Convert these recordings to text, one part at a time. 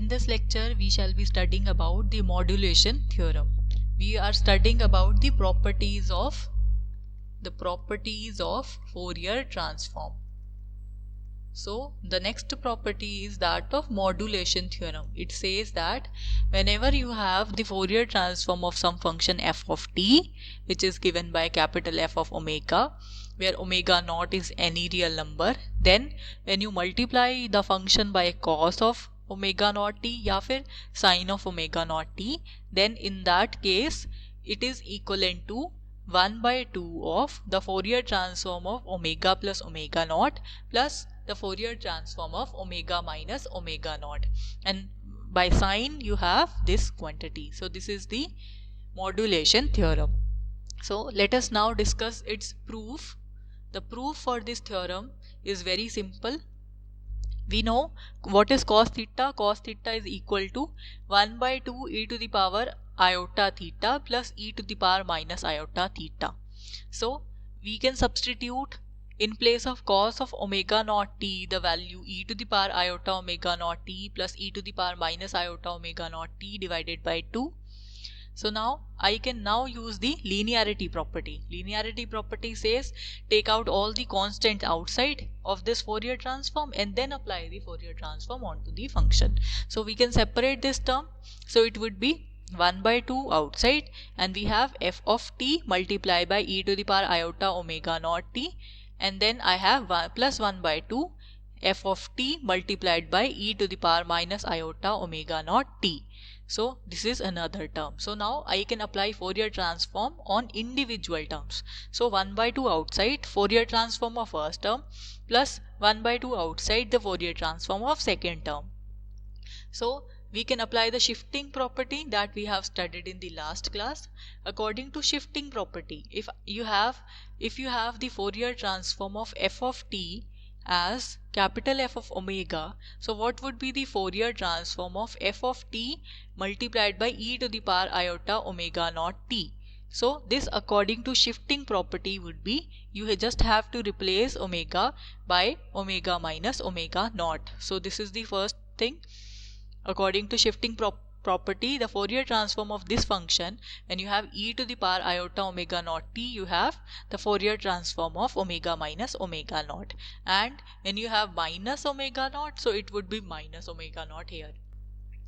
in this lecture we shall be studying about the modulation theorem. We are studying about the properties of Fourier transform. So the next property is that of modulation theorem. It says that whenever you have the Fourier transform of some function f of t, which is given by capital F of omega, where omega naught is any real number, then when you multiply the function by cos of omega naught t या फिर sin of omega naught t, then in that case it is equivalent to 1 by 2 of the Fourier transform of omega plus omega naught plus the Fourier transform of omega minus omega naught, and by sign you have this quantity. So this is the modulation theorem. So let us now discuss its proof. The proof for this theorem is very simple. We know what is cos theta. Cos theta is equal to 1 by 2 e to the power iota theta plus e to the power minus iota theta. So we can substitute in place of cos of omega naught t the value e to the power iota omega naught t plus e to the power minus iota omega naught t divided by 2. So now I can now use the linearity property. Linearity property says take out all the constants outside of this Fourier transform and then apply the Fourier transform onto the function. So we can separate this term. So it would be 1 by 2 outside, and we have f of t multiplied by e to the power iota omega naught t, and then I have plus 1 by 2 f of t multiplied by e to the power minus iota omega naught t. So this is another term. So now I can apply Fourier transform on individual terms. So 1 by 2 outside, Fourier transform of first term, plus 1 by 2 outside the Fourier transform of second term. So we can apply the shifting property that we have studied in the last class. According to shifting property, if you have the Fourier transform of f of t as capital F of omega, so what would be the Fourier transform of f of t multiplied by e to the power iota omega naught t? So this, according to shifting property, would be you just have to replace omega by omega minus omega naught. So this is the first thing. According to shifting property, the Fourier transform of this function, when you have e to the power iota omega naught t, you have the Fourier transform of omega minus omega naught, and when you have minus omega naught, so it would be minus omega naught here.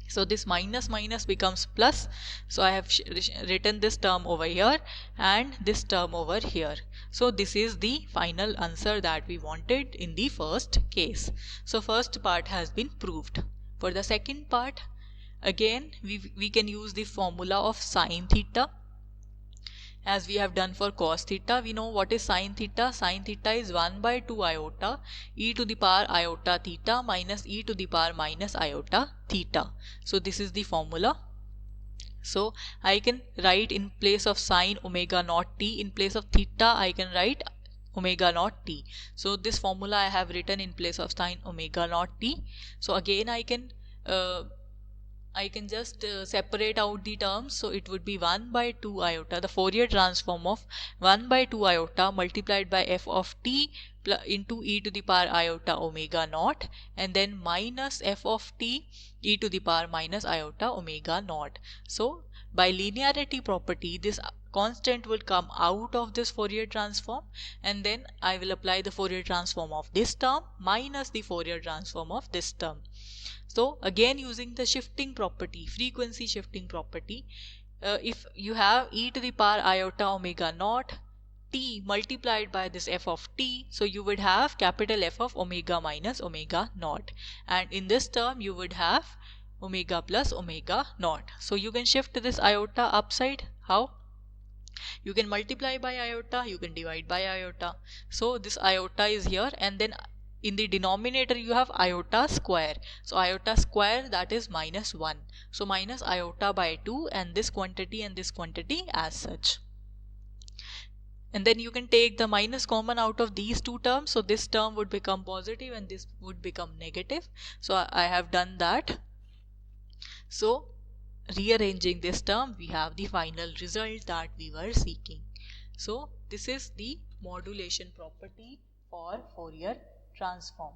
So this minus minus becomes plus. So I have written this term over here and this term over here. So this is the final answer that we wanted in the first case. So first part has been proved. For the second part, again we can use the formula of sine theta. As we have done for cos theta, we know what is sine theta. Sine theta is 1 by 2 iota e to the power iota theta minus e to the power minus iota theta. So this is the formula. So I can write in place of sine omega naught t, in place of theta I can write omega naught t. So this formula I have written in place of sine omega naught t. So again I can just separate out the terms. So it would be 1 by 2 iota, the Fourier transform of 1 by 2 iota multiplied by f of t into e to the power iota omega naught, and then minus f of t e to the power minus iota omega naught. So by linearity property, this constant will come out of this Fourier transform, and then I will apply the Fourier transform of this term minus the Fourier transform of this term. So again, using the shifting property, frequency shifting property, if you have e to the power iota omega naught t multiplied by this f of t, so you would have capital F of omega minus omega naught, and in this term you would have omega plus omega naught. So you can shift this iota upside. How? You can multiply by iota, you can divide by iota. So this iota is here, and then in the denominator you have iota square. So iota square, that is minus 1. So minus iota by 2, and this quantity as such. And then you can take the minus common out of these two terms. So this term would become positive and this would become negative. So I have done that. So rearranging this term, we have the final result that we were seeking. So this is the modulation property for Fourier transform.